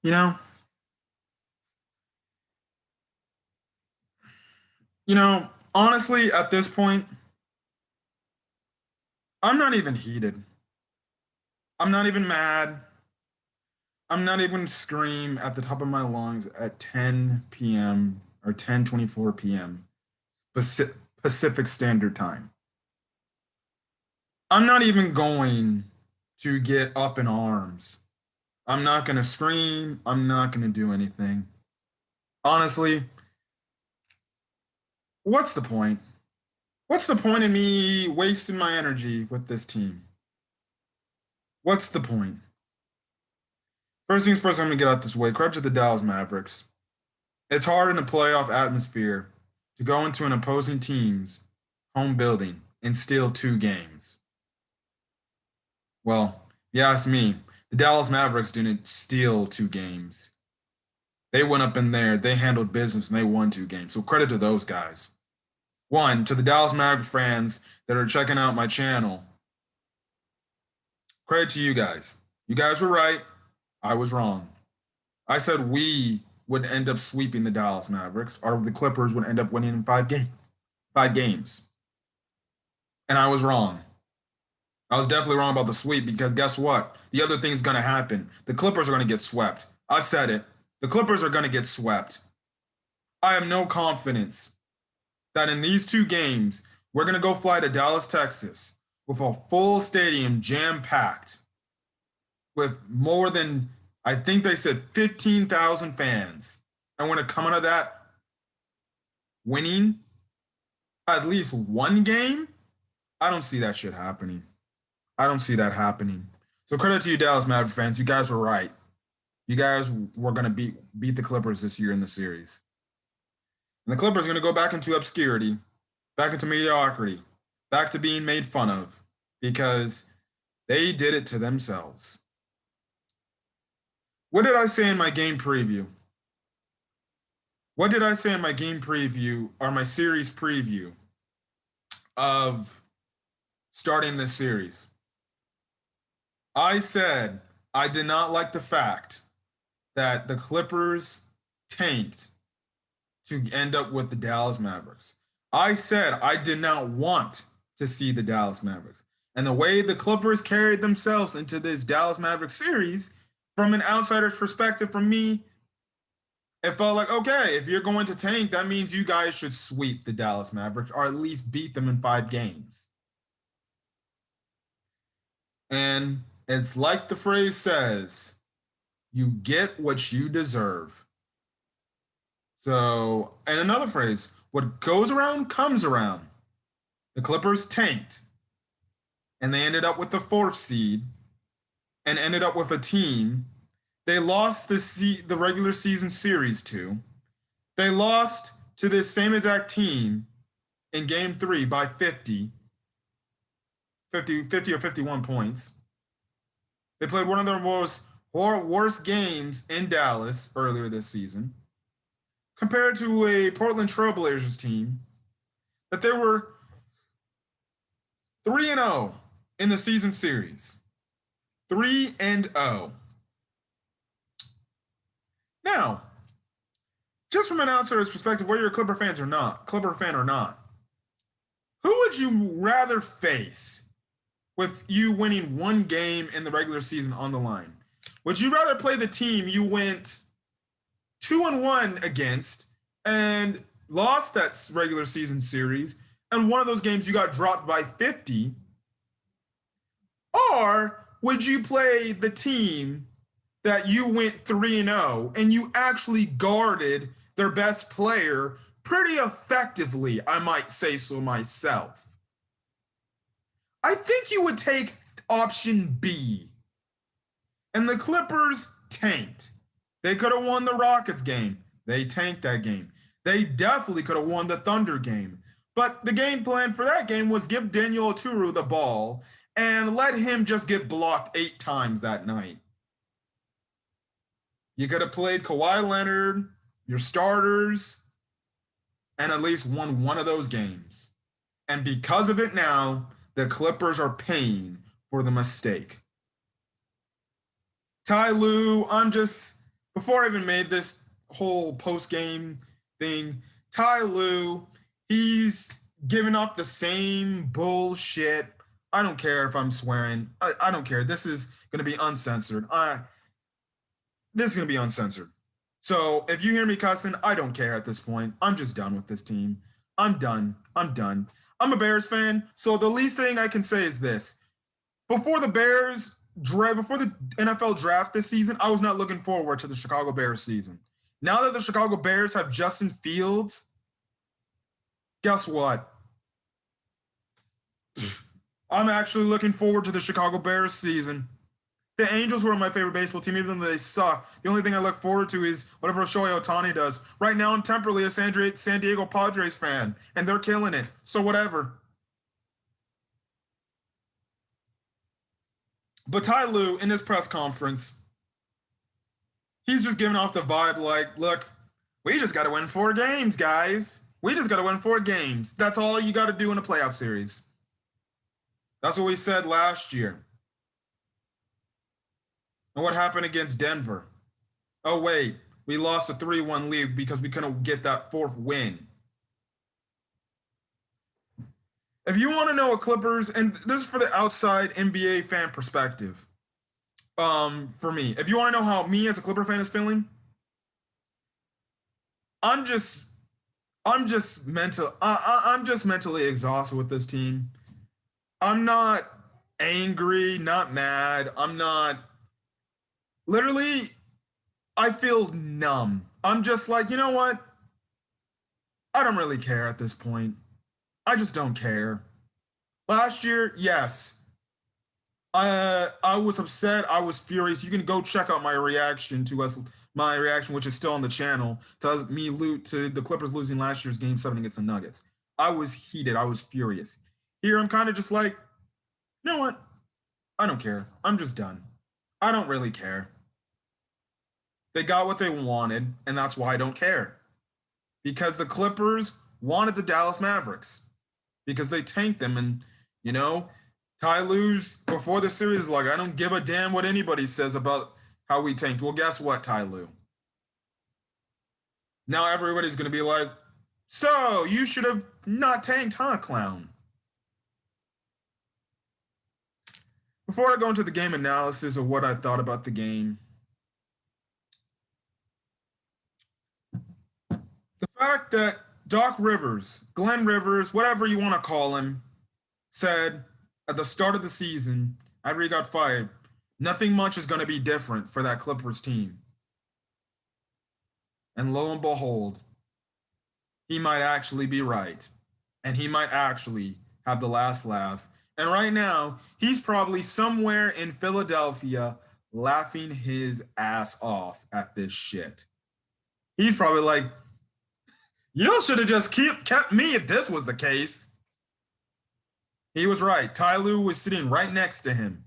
You know, honestly, at this point, I'm not even heated. I'm not even mad. I'm not even scream at the top of my lungs at 10 p.m. or 10:24 p.m. Pacific Standard Time. I'm not even going to get up in arms. I'm not going to scream. I'm not going to do anything. Honestly, what's the point? What's the point of me wasting my energy with this team? What's the point? First things first, I'm going to get out this way. Credit to the Dallas Mavericks. It's hard in a playoff atmosphere to go into an opposing team's home building and steal 2 games. Well, if you ask me, the Dallas Mavericks didn't steal 2 games. They went up in there, they handled business, and they won 2 games. So credit to those guys. One, to the Dallas Mavericks fans that are checking out my channel, credit to you guys. You guys were right. I was wrong. I said we would end up sweeping the Dallas Mavericks, or the Clippers would end up winning in 5 games. And I was wrong. I was definitely wrong about the sweep because guess what? The other thing's going to happen. The Clippers are going to get swept. I've said it. The Clippers are going to get swept. I have no confidence that in these 2 games, we're going to go fly to Dallas, Texas with a full stadium jam packed with more than, I think they said 15,000 fans. And we're going to come out of that winning at least 1 game. I don't see that shit happening. I don't see that happening. So credit to you, Dallas Mavericks fans. You guys were right. You guys were going to beat the Clippers this year in the series. And the Clippers are going to go back into obscurity, back into mediocrity, back to being made fun of because they did it to themselves. What did I say in my game preview? What did I say in my game preview or my series preview of starting this series? I said I did not like the fact that the Clippers tanked to end up with the Dallas Mavericks. I said I did not want to see the Dallas Mavericks. And the way the Clippers carried themselves into this Dallas Mavericks series, from an outsider's perspective, from me, it felt like, okay, if you're going to tank, that means you guys should sweep the Dallas Mavericks or at least beat them in 5 games. And it's like the phrase says, you get what you deserve. So, and another phrase, what goes around comes around. The Clippers tanked, and they ended up with the 4th seed, and ended up with a team they lost the regular season series to. They lost to this same exact team in game 3 by 50 or 51 points. They played one of their worst games in Dallas earlier this season, compared to a Portland Trailblazers team that they were 3-0 in the season series. 3-0. Now, just from an outsider's perspective, whether you're a Clipper fan or not, who would you rather face with you winning 1 game in the regular season on the line? Would you rather play the team you went 2-1 against and lost that regular season series, and one of those games you got dropped by 50? Or would you play the team that you went 3-0 and you actually guarded their best player pretty effectively, I might say so myself? I think you would take option B. And the Clippers tanked. They could have won the Rockets game. They tanked that game. They definitely could have won the Thunder game. But the game plan for that game was give Daniel Oturu the ball and let him just get blocked 8 times that night. You could have played Kawhi Leonard, your starters, and at least won one of those games. And because of it now, the Clippers are paying for the mistake. Ty Lue, before I even made this whole post game thing, Ty Lue, he's giving off the same bullshit. I don't care if I'm swearing. I don't care. This is going to be uncensored. This is going to be uncensored. So if you hear me cussing, I don't care at this point. I'm just done with this team. I'm done. I'm done. I'm a Bears fan, so the least thing I can say is this. Before the NFL draft this season, I was not looking forward to the Chicago Bears season. Now that the Chicago Bears have Justin Fields, guess what? I'm actually looking forward to the Chicago Bears season. The Angels were my favorite baseball team, even though they suck. The only thing I look forward to is whatever Shohei Ohtani does. Right now, I'm temporarily a San Diego Padres fan, and they're killing it. So whatever. But Ty Lue, in his press conference, he's just giving off the vibe like, look, we just got to win 4 games, guys. We just got to win 4 games. That's all you got to do in a playoff series. That's what we said last year. And what happened against Denver? Oh, wait, we lost a 3-1 lead because we couldn't get that 4th win. If you want to know what Clippers, and this is for the outside NBA fan perspective, for me, if you want to know how me as a Clipper fan is feeling, I'm just mentally exhausted with this team. I'm not angry, not mad. I'm not literally I feel numb. I'm just like, you know what? I don't really care at this point. I just don't care. Last year, yes. I was upset. I was furious. You can go check out my reaction, which is still on the channel, to the Clippers losing last year's Game 7 against the Nuggets. I was heated. I was furious. Here, I'm kind of just like, you know what? I don't care. I'm just done. I don't really care. They got what they wanted, and that's why I don't care. Because the Clippers wanted the Dallas Mavericks. Because they tanked them, and, you know, Ty Lue's before the series like, I don't give a damn what anybody says about how we tanked. Well, guess what, Ty Lue? Now everybody's going to be like, so you should have not tanked, huh, clown? Before I go into the game analysis of what I thought about the game, the fact that Doc Rivers, Glenn Rivers, whatever you want to call him, said at the start of the season, after he got fired, nothing much is going to be different for that Clippers team. And lo and behold, he might actually be right. And he might actually have the last laugh. And right now, he's probably somewhere in Philadelphia laughing his ass off at this shit. He's probably like, you should have just kept me if this was the case. He was right. Ty Lue was sitting right next to him.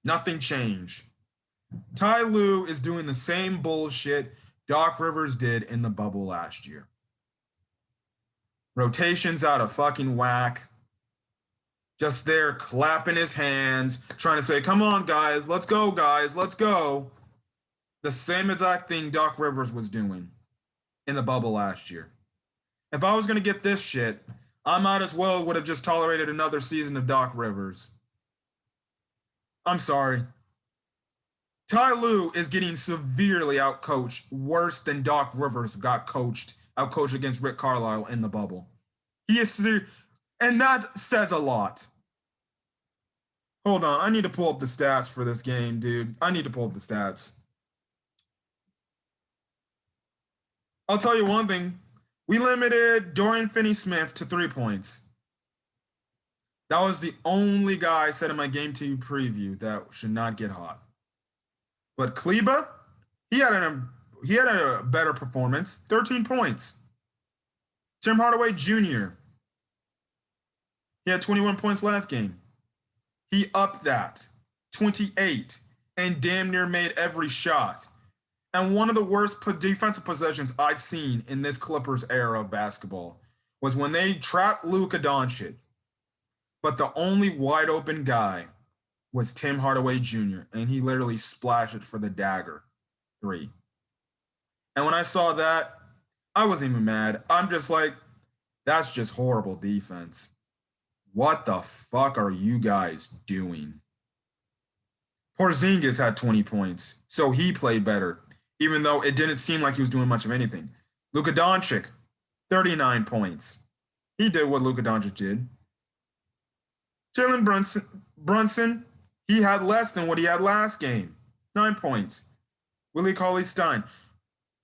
Nothing changed. Ty Lue is doing the same bullshit Doc Rivers did in the bubble last year. Rotations out of fucking whack. Just there clapping his hands, trying to say, come on, guys, let's go, guys, let's go. The same exact thing Doc Rivers was doing in the bubble last year. If I was going to get this shit, I might as well would have just tolerated another season of Doc Rivers. I'm sorry. Ty Lue is getting severely outcoached, worse than Doc Rivers got outcoached against Rick Carlisle in the bubble. He is and that says a lot. Hold on, I need to pull up the stats for this game, dude. I need to pull up the stats. I'll tell you one thing. We limited Dorian Finney-Smith to 3 points. That was the only guy I said in my Game 2 preview that should not get hot. But Kleber, he had a better performance, 13 points. Tim Hardaway Jr., he had 21 points last game. He upped that, 28, and damn near made every shot. And one of the worst defensive possessions I've seen in this Clippers era of basketball was when they trapped Luka Doncic, but the only wide open guy was Tim Hardaway Jr., and he literally splashed it for the dagger 3. And when I saw that, I wasn't even mad. I'm just like, that's just horrible defense. What the fuck are you guys doing? Porzingis had 20 points, so he played better, even though it didn't seem like he was doing much of anything. Luka Doncic, 39 points. He did what Luka Doncic did. Jalen Brunson, he had less than what he had last game, 9 points. Willie Cauley-Stein.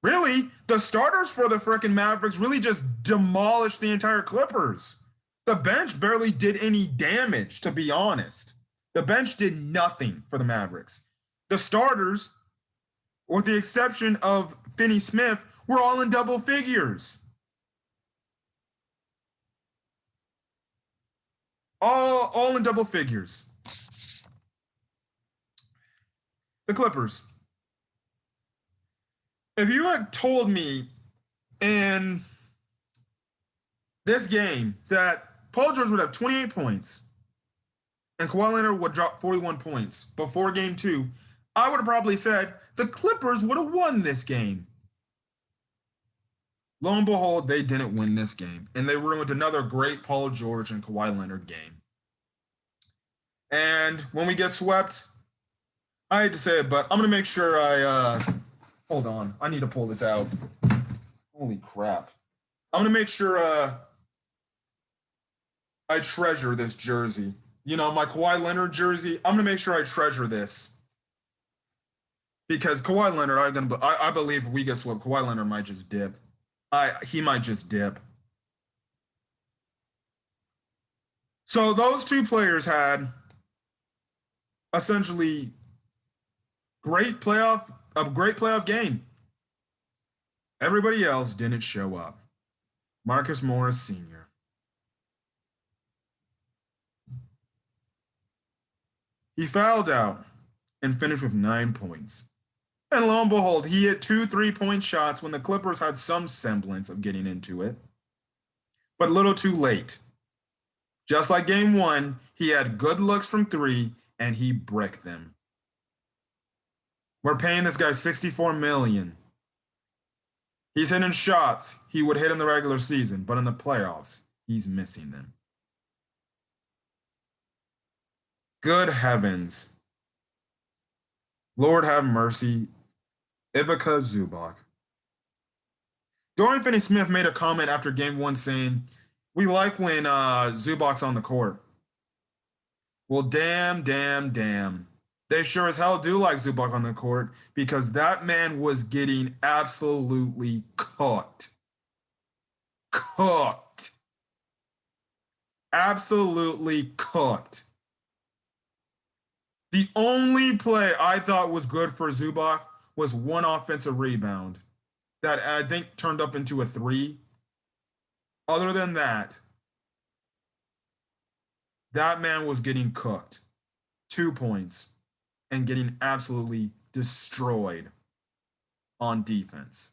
Really, the starters for the freaking Mavericks really just demolished the entire Clippers. The bench barely did any damage, to be honest. The bench did nothing for the Mavericks. The starters, with the exception of Finney Smith, were all in double figures. All in double figures. The Clippers. If you had told me in this game that Paul George would have 28 points and Kawhi Leonard would drop 41 points before game 2, I would have probably said the Clippers would have won this game. Lo and behold, they didn't win this game, and they ruined another great Paul George and Kawhi Leonard game. And when we get swept, I hate to say it, but I'm going to make sure hold on. I need to pull this out. Holy crap. I'm going to make sure I treasure this jersey. You know, my Kawhi Leonard jersey, I'm going to make sure I treasure this. Because Kawhi Leonard, I believe if we get swept, Kawhi Leonard might just dip. He might just dip. So those two players had essentially a great playoff game. Everybody else didn't show up. Marcus Morris Sr. He fouled out and finished with 9 points. And lo and behold, he hit 2 3-point shots when the Clippers had some semblance of getting into it. But a little too late. Just like game 1, he had good looks from 3 and he bricked them. We're paying this guy $64 million. He's hitting shots he would hit in the regular season, but in the playoffs, he's missing them. Good heavens. Lord have mercy. Ivica Zubac. Dorian Finney-Smith made a comment after game 1 saying, we like when Zubac's on the court. Well, damn. They sure as hell do like Zubac on the court because that man was getting absolutely cooked. Cooked. Absolutely cooked. The only play I thought was good for Zubac was one offensive rebound that I think turned up into a 3. Other than that, that man was getting cooked. 2 points and getting absolutely destroyed on defense.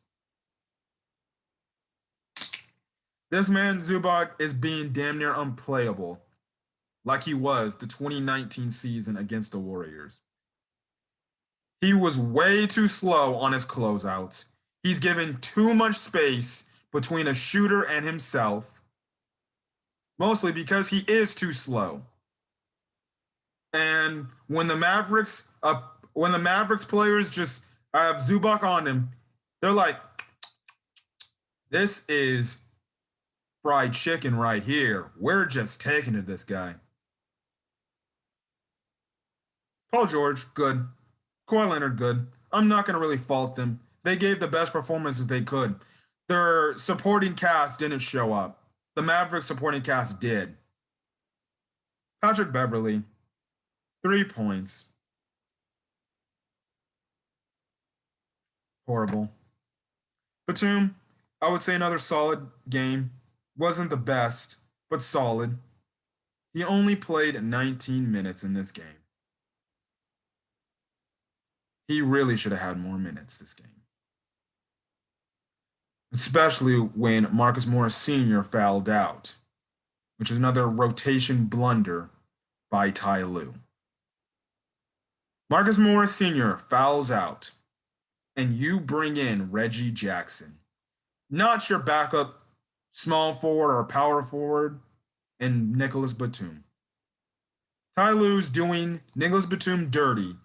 This man, Zubac, is being damn near unplayable like he was the 2019 season against the Warriors. He was way too slow on his closeouts. He's given too much space between a shooter and himself, mostly because he is too slow. And when the Mavericks players just have Zubac on him, they're like, this is fried chicken right here. We're just taking to this guy. Paul George, good. Kawhi Leonard, good. I'm not going to really fault them. They gave the best performances they could. Their supporting cast didn't show up. The Mavericks supporting cast did. Patrick Beverley, 3 points. Horrible. Batum, I would say another solid game. Wasn't the best, but solid. He only played 19 minutes in this game. He really should have had more minutes this game. Especially when Marcus Morris Sr. fouled out, which is another rotation blunder by Ty Lue. Marcus Morris Sr. fouls out. and you bring in Reggie Jackson, not your backup small forward or power forward, and Nicholas Batum. Ty Lue's doing Nicholas Batum dirty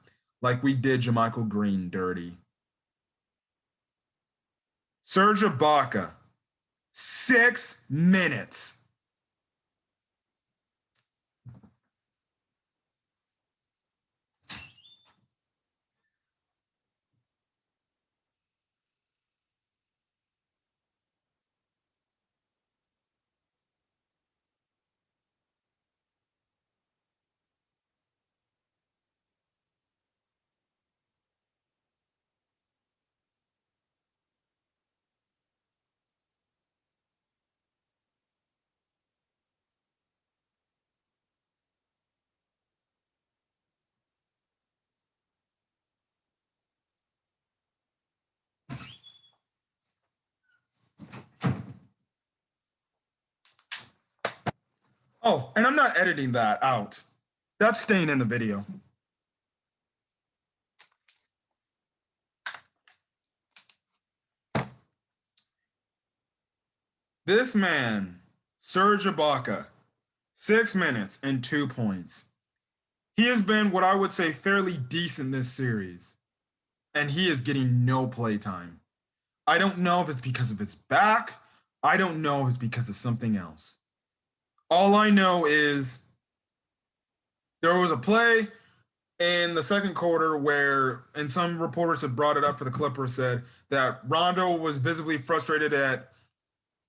like we did JaMychal Green dirty. Serge Ibaka, 6 minutes. Oh, and I'm not editing that out. That's staying in the video. This man, Serge Ibaka, 6 minutes and 2 points. He has been what I would say fairly decent this series, and he is getting no play time. I don't know if it's because of his back. I don't know if it's because of something else. All I know is there was a play in the second quarter where, and some reporters have brought it up for the Clippers, said that Rondo was visibly frustrated at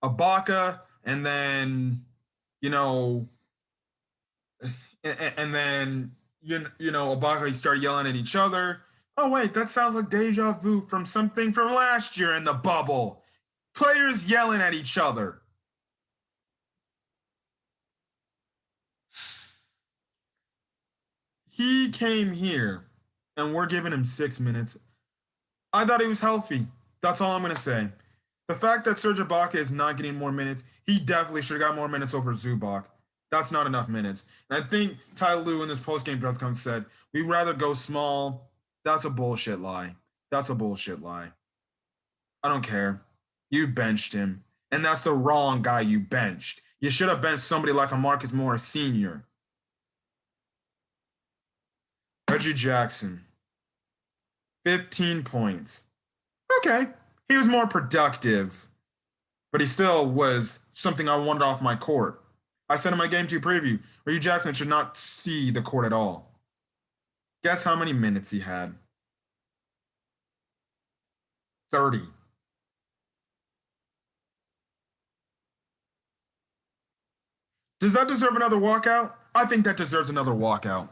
Ibaka, and then, you know, and then Ibaka started yelling at each other. Oh wait, that sounds like deja vu from something from last year in the bubble. Players yelling at each other. He came here, and we're giving him 6 minutes. I thought he was healthy. That's all I'm gonna say. The fact that Serge Ibaka is not getting more minutes, he definitely should have got more minutes over Zubac. That's not enough minutes. And I think Ty Lue in this post-game press conference said, we'd rather go small. That's a bullshit lie. That's a bullshit lie. I don't care. You benched him. And that's the wrong guy you benched. You should have benched somebody like a Marcus Morris Sr. Reggie Jackson, 15 points. Okay. He was more productive, but he still was something I wanted off my court. I said in my Game 2 preview, Reggie Jackson should not see the court at all. Guess how many minutes he had? 30. Does that deserve another walkout? I think that deserves another walkout.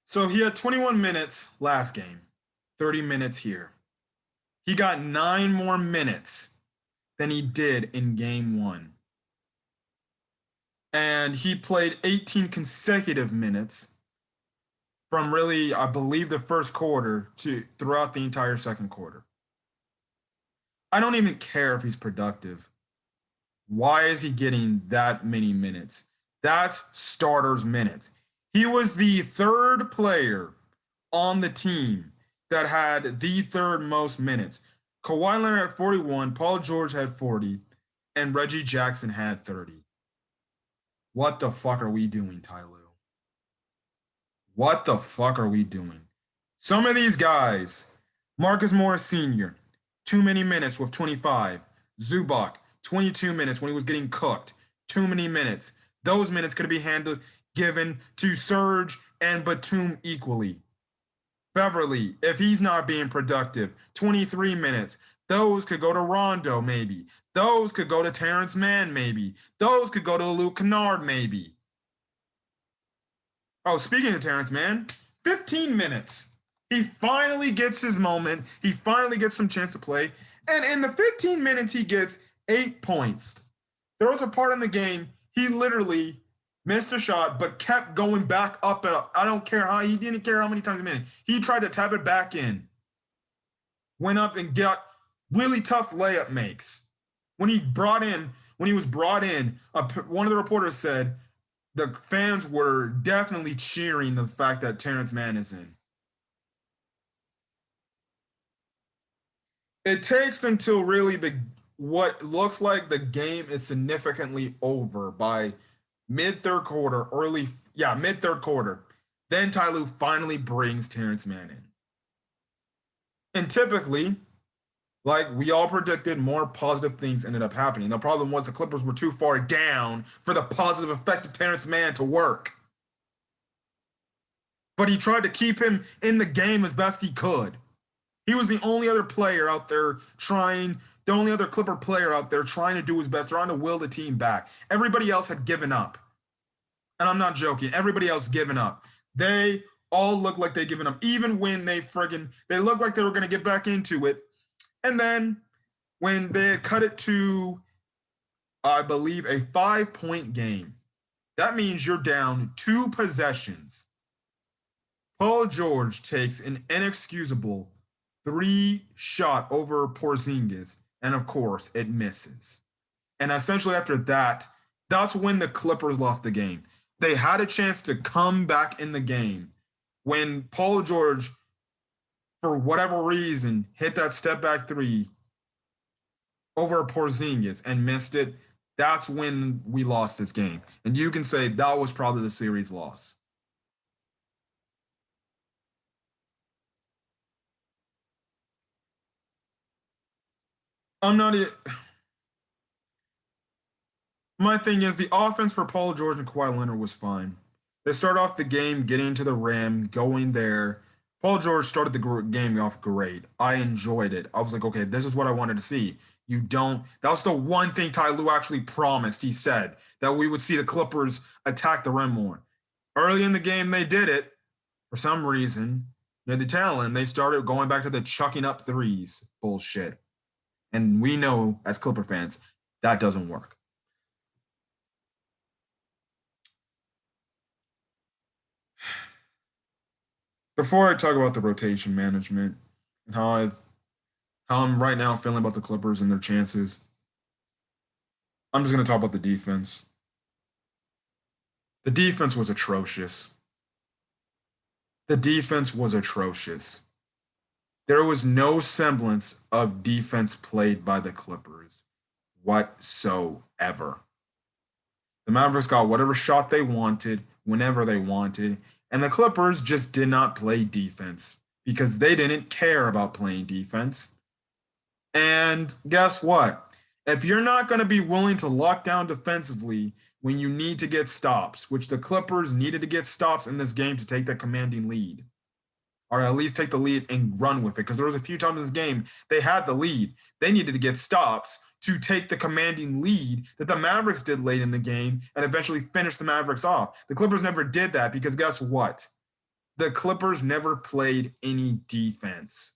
So he had 21 minutes last game, 30 minutes here. He got 9 more minutes than he did in game 1. And he played 18 consecutive minutes from really, I believe, the first quarter to throughout the entire second quarter. I don't even care if he's productive. Why is he getting that many minutes? That's starters minutes. He was the third player on the team that had the third most minutes. Kawhi Leonard had 41, Paul George had 40, and Reggie Jackson had 30. What the fuck are we doing, Ty Lue? What the fuck are we doing? Some of these guys, Marcus Morris Sr., too many minutes with 25. Zubac, 22 minutes when he was getting cooked. Too many minutes. Those minutes could be given to Serge and Batum equally. Beverly, if he's not being productive, 23 minutes. Those could go to Rondo, maybe. Those could go to Terrence Mann, maybe. Those could go to Luke Kennard, maybe. Oh, speaking of Terrence Mann, 15 minutes. He finally gets his moment. He finally gets some chance to play. And in the 15 minutes, he gets 8 points. There was a part in the game, he literally missed a shot, but kept going back up and up. I don't care how, he didn't care how many times a minute. He tried to tap it back in. Went up and got really tough layup makes. When he was brought in, one of the reporters said the fans were definitely cheering the fact that Terrence Mann is in. It takes until really what looks like the game is significantly over by mid third quarter, mid third quarter. Then Ty Lue finally brings Terrence Mann in. And typically, like we all predicted, more positive things ended up happening. The problem was the Clippers were too far down for the positive effect of Terrence Mann to work. But he tried to keep him in the game as best he could. He was the only other player out there the only other Clipper player out there trying to do his best, trying to will the team back. Everybody else had given up. And I'm not joking. Everybody else given up. They all looked like they'd given up, even when they looked like they were going to get back into it. And then when they cut it to, I believe, a 5-point game, that means you're down 2 possessions. Paul George takes an inexcusable 3-shot over Porzingis, and of course, it misses. And essentially after that, that's when the Clippers lost the game. They had a chance to come back in the game when Paul George, for whatever reason, hit that step back 3 over Porzingis and missed it. That's when we lost this game. And you can say that was probably the series loss. I'm not it. My thing is the offense for Paul George and Kawhi Leonard was fine. They start off the game getting to the rim, going there. Paul George started the game off great. I enjoyed it. I was like, okay, this is what I wanted to see. You don't. That was the one thing Ty Lue actually promised. He said that we would see the Clippers attack the rim more. Early in the game, they did it for some reason. Near the tail end, they started going back to the chucking up threes bullshit. And we know as Clipper fans, that doesn't work. Before I talk about the rotation management and how I'm right now feeling about the Clippers and their chances, I'm just going to talk about the defense. The defense was atrocious. The defense was atrocious. There was no semblance of defense played by the Clippers whatsoever. The Mavericks got whatever shot they wanted, whenever they wanted, and the Clippers just did not play defense because they didn't care about playing defense. And guess what? If you're not going to be willing to lock down defensively when you need to get stops, which the Clippers needed to get stops in this game to take that commanding lead, or at least take the lead and run with it, because there was a few times in this game they had the lead. They needed to get stops to take the commanding lead that the Mavericks did late in the game and eventually finish the Mavericks off. The Clippers never did that because guess what? The Clippers never played any defense.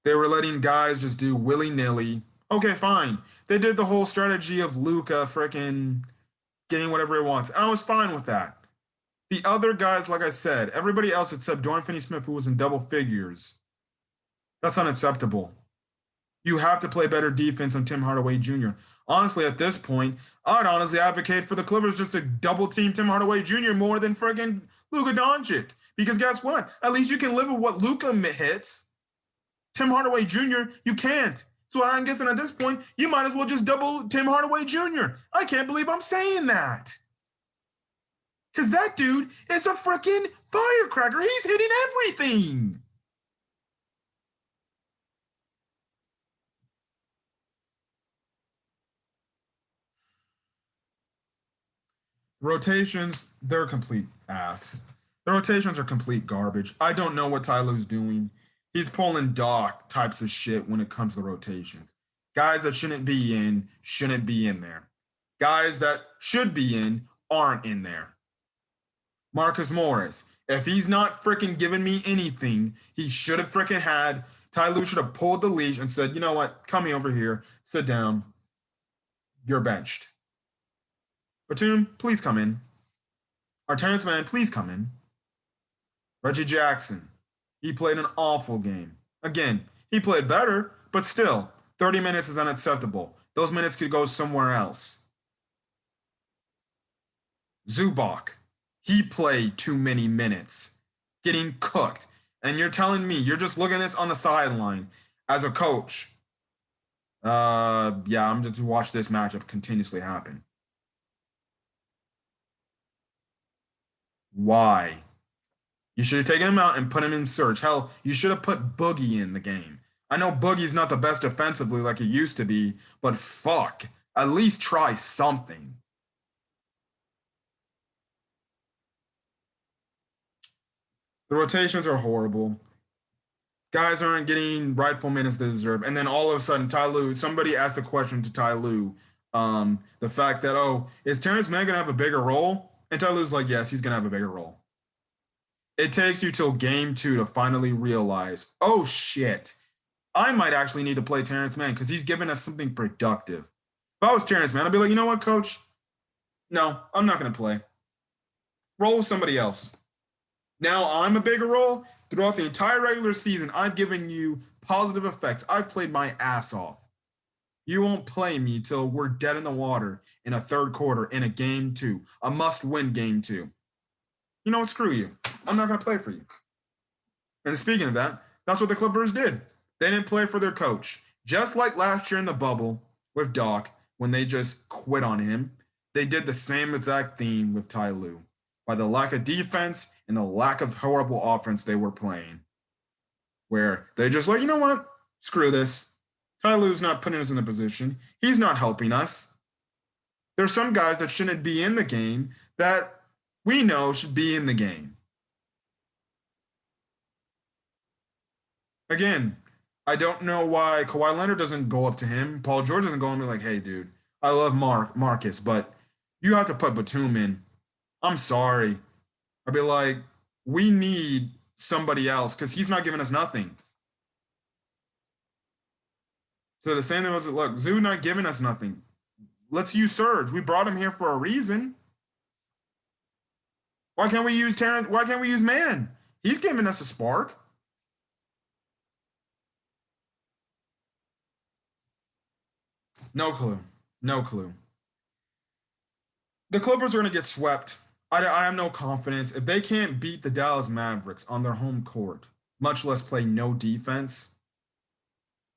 They were letting guys just do willy-nilly. Okay, fine. They did the whole strategy of Luka freaking getting whatever he wants. I was fine with that. The other guys, like I said, everybody else except Dorian Finney-Smith, who was in double figures, that's unacceptable. You have to play better defense on Tim Hardaway Jr. Honestly, at this point, I'd honestly advocate for the Clippers just to double team Tim Hardaway Jr. more than friggin' Luka Doncic. Because guess what? At least you can live with what Luka hits. Tim Hardaway Jr., you can't. So I'm guessing at this point, you might as well just double Tim Hardaway Jr. I can't believe I'm saying that. Because that dude is a freaking firecracker. He's hitting everything. Rotations, they're complete. ass. The rotations are complete garbage. I don't know what Ty Lue's doing. He's pulling Doc types of shit when it comes to rotations. Guys that shouldn't be in there. Guys that should be in aren't in there. Marcus Morris, if he's not freaking giving me anything, he should have freaking had Ty Lue should have pulled the leash and said, you know what, come over here, sit down, you're benched. Batum, please come in. Artenis Mann, please come in. Reggie Jackson, he played an awful game. Again, he played better, but still, 30 minutes is unacceptable. Those minutes could go somewhere else. Zubac, he played too many minutes, getting cooked. And you're telling me, you're just looking at this on the sideline as a coach. Yeah, I'm just watch this matchup continuously happen. Why? You should have taken him out and put him in search. Hell, you should have put Boogie in the game. I know Boogie's not the best defensively like he used to be, but fuck, at least try something. The rotations are horrible. Guys aren't getting rightful minutes they deserve. And then all of a sudden, Ty Lue, somebody asked a question to Ty Lue. The fact that, oh, is Terrence Mann going to have a bigger role? And Ty Lue's like, yes, he's going to have a bigger role. It takes you till game 2 to finally realize, oh shit, I might actually need to play Terrence Mann because he's giving us something productive. If I was Terrence Mann, I'd be like, you know what, coach? No, I'm not going to play. Roll with somebody else. Now I'm a bigger role. Throughout the entire regular season, I've given you positive effects. I've played my ass off. You won't play me till we're dead in the water in a third quarter in a game 2, a must-win game 2. You know what? Screw you. I'm not going to play for you. And speaking of that, that's what the Clippers did. They didn't play for their coach. Just like last year in the bubble with Doc, when they just quit on him, they did the same exact thing with Ty Lue. By the lack of defense and the lack of horrible offense they were playing, where they just like, you know what? Screw this. Ty Lue's not putting us in a position. He's not helping us. There's some guys that shouldn't be in the game that we know should be in the game. Again, I don't know why Kawhi Leonard doesn't go up to him. Paul George doesn't go and be like, hey, dude, I love Marcus, but you have to put Batum in. I'm sorry. I'd be like, we need somebody else because he's not giving us nothing. So the same thing was, look, Zoo not giving us nothing. Let's use Serge. We brought him here for a reason. Why can't we use Terrence? Why can't we use Mann? He's giving us a spark. No clue. No clue. The Clippers are going to get swept. I have no confidence. If they can't beat the Dallas Mavericks on their home court, much less play no defense,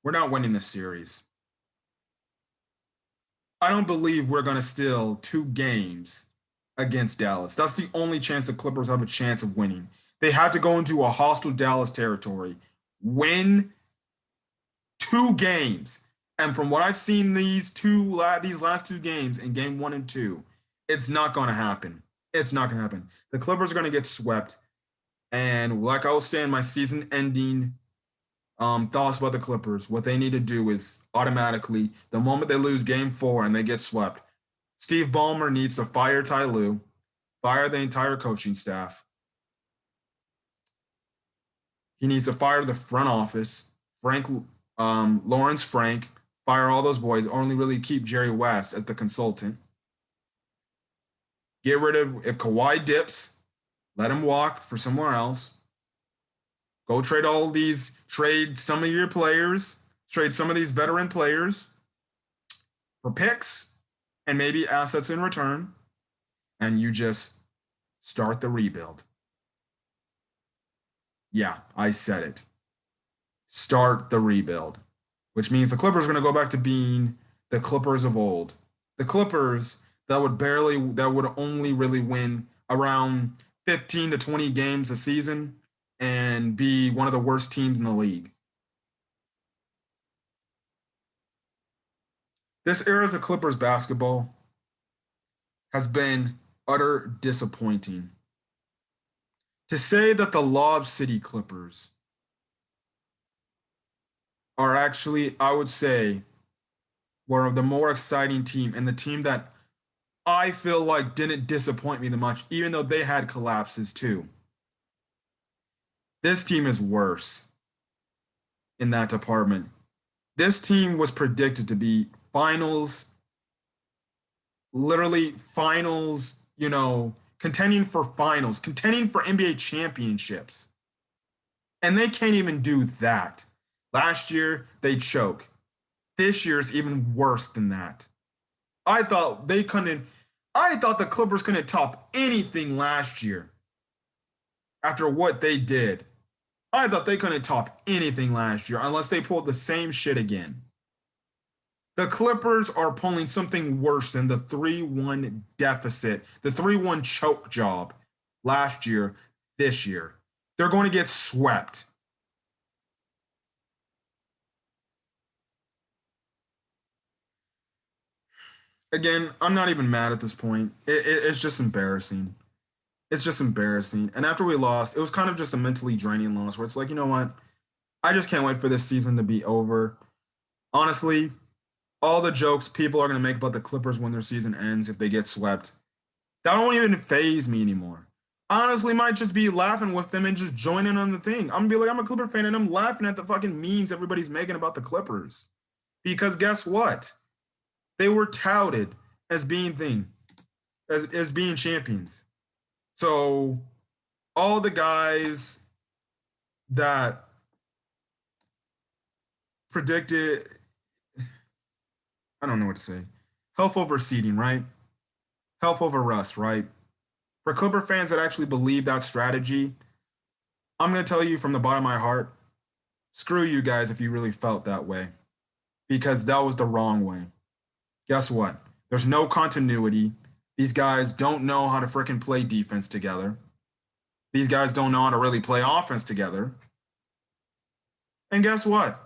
we're not winning this series. I don't believe we're going to steal 2 games against Dallas. That's the only chance the Clippers have a chance of winning. They have to go into a hostile Dallas territory, win 2 games. And from what I've seen these last 2 games in game 1 and 2, it's not going to happen. It's not going to happen. The Clippers are going to get swept. And like I was saying, my season-ending thoughts about the Clippers, what they need to do is automatically, the moment they lose game 4 and they get swept, Steve Ballmer needs to fire Ty Lue, fire the entire coaching staff. He needs to fire the front office, Lawrence Frank, fire all those boys, only really keep Jerry West as the consultant. Get rid of, if Kawhi dips, let him walk for somewhere else. Go trade some of your players, trade some of these veteran players for picks and maybe assets in return, and you just start the rebuild. Yeah, I said it. Start the rebuild, which means the Clippers are going to go back to being the Clippers of old. The Clippers that would only really win around 15 to 20 games a season and be one of the worst teams in the league. This era of Clippers basketball has been utter disappointing. To say that the Lob City Clippers are actually, I would say, were the more exciting team and the team that I feel like didn't disappoint me the much, even though they had collapses too. This team is worse in that department. This team was predicted to be finals, literally finals, contending for finals, contending for NBA championships. And they can't even do that. Last year, they choke. This year is even worse than that. I thought they couldn't, I thought the Clippers couldn't top anything last year after what they did. I thought they couldn't top anything last year unless they pulled the same shit again. The Clippers are pulling something worse than the 3-1 deficit, the 3-1 choke job last year, this year. They're going to get swept. Again, I'm not even mad at this point. It's just embarrassing. It's just embarrassing. And after we lost, it was kind of just a mentally draining loss where it's like, you know what? I just can't wait for this season to be over. Honestly, all the jokes people are going to make about the Clippers when their season ends if they get swept, that won't even phase me anymore. Honestly, might just be laughing with them and just joining on the thing. I'm gonna be like, I'm a Clipper fan and I'm laughing at the fucking memes everybody's making about the Clippers. Because guess what? They were touted as being as being champions. So all the guys that predicted, I don't know what to say. Health over seeding, right? Health over rust, right? For Clipper fans that actually believe that strategy, I'm going to tell you from the bottom of my heart, screw you guys if you really felt that way. Because that was the wrong way. Guess what? There's no continuity. These guys don't know how to freaking play defense together. These guys don't know how to really play offense together. And guess what?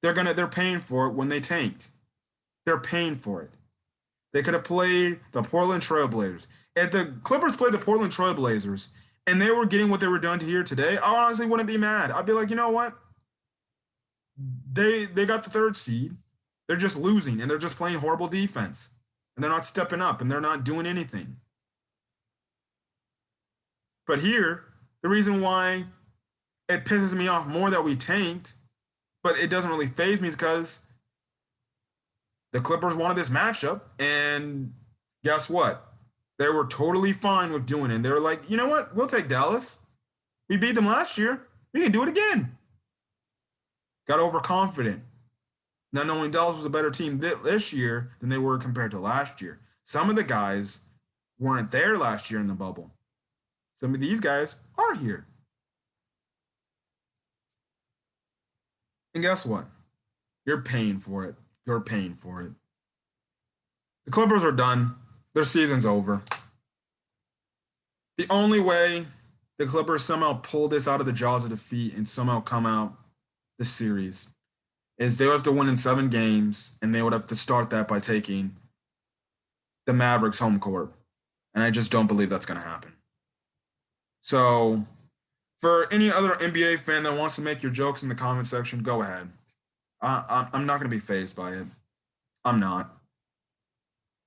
They're paying for it when they tanked. They're paying for it. They could have played the Portland Trailblazers. If the Clippers played the Portland Trailblazers and they were getting what they were done here today, I honestly wouldn't be mad. I'd be like, you know what? They got the third seed. They're just losing and they're just playing horrible defense. And they're not stepping up and they're not doing anything. But here, the reason why it pisses me off more that we tanked, but it doesn't really faze me is because the Clippers wanted this matchup, and guess what? They were totally fine with doing it. And they were like, you know what? We'll take Dallas. We beat them last year. We can do it again. Got overconfident. Not knowing Dallas was a better team this year than they were compared to last year. Some of the guys weren't there last year in the bubble. Some of these guys are here. And guess what? You're paying for it. You're paying for it. The Clippers are done. Their season's over. The only way the Clippers somehow pull this out of the jaws of defeat and somehow come out the series is they would have to win in 7 games, and they would have to start that by taking the Mavericks home court. And I just don't believe that's going to happen. So for any other NBA fan that wants to make your jokes in the comment section, go ahead. I'm not going to be fazed by it. I'm not.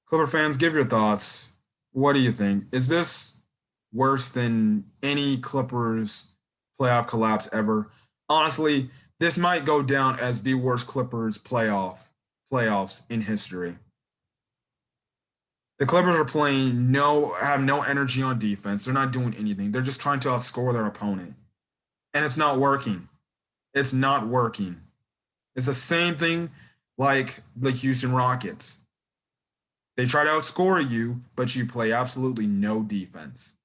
Clipper fans, give your thoughts. What do you think? Is this worse than any Clippers playoff collapse ever? Honestly, this might go down as the worst Clippers playoffs in history. The Clippers are have no energy on defense. They're not doing anything. They're just trying to outscore their opponent. And it's not working. It's not working. It's the same thing like the Houston Rockets. They try to outscore you, but you play absolutely no defense.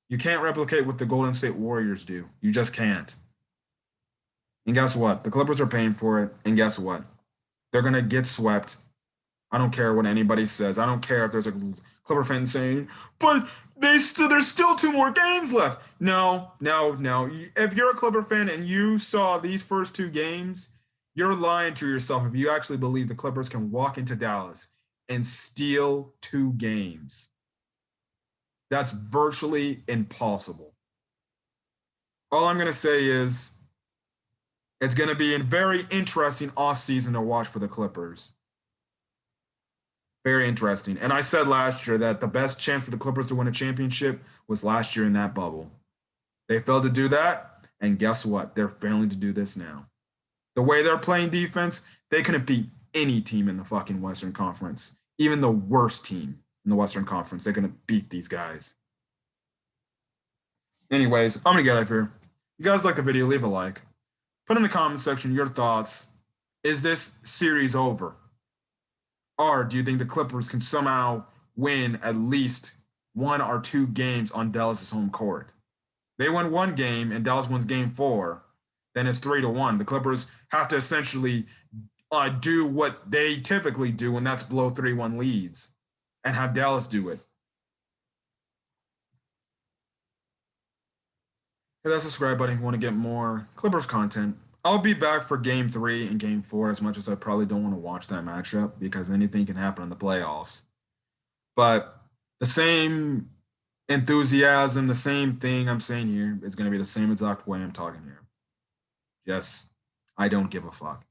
You can't replicate what the Golden State Warriors do. You just can't. And guess what? The Clippers are paying for it. And guess what? They're going to get swept. I don't care what anybody says. I don't care if there's a Clipper fan saying, but there's still 2 more games left. No. If you're a Clipper fan and you saw these first 2 games, you're lying to yourself if you actually believe the Clippers can walk into Dallas and steal 2 games. That's virtually impossible. All I'm going to say is it's going to be a very interesting offseason to watch for the Clippers. Very interesting. And I said last year that the best chance for the Clippers to win a championship was last year in that bubble. They failed to do that. And guess what? They're failing to do this now. The way they're playing defense, they couldn't beat any team in the fucking Western Conference. Even the worst team in the Western Conference, they're going to beat these guys. Anyways, I'm going to get out of here. If you guys like the video, leave a like. Put in the comment section your thoughts. Is this series over? Or do you think the Clippers can somehow win at least 1 or 2 games on Dallas' home court? They win 1 game and Dallas wins game 4, then it's 3-1. The Clippers have to essentially do what they typically do, and that's blow 3-1 leads and have Dallas do it. Hit that subscribe button if you want to get more Clippers content. I'll be back for game 3 and game 4 as much as I probably don't want to watch that matchup because anything can happen in the playoffs. But the same enthusiasm, the same thing I'm saying here is going to be the same exact way I'm talking here. Yes, I don't give a fuck.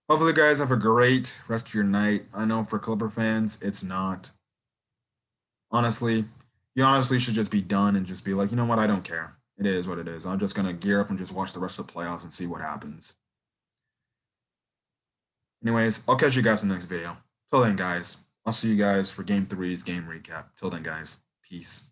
Hopefully, guys have a great rest of your night. I know for Clipper fans, it's not. Honestly, you honestly should just be done and just be like, you know what, I don't care. It is what it is. I'm just going to gear up and just watch the rest of the playoffs and see what happens. Anyways, I'll catch you guys in the next video. Till then, guys, I'll see you guys for Game 3's game recap. Till then, guys, peace.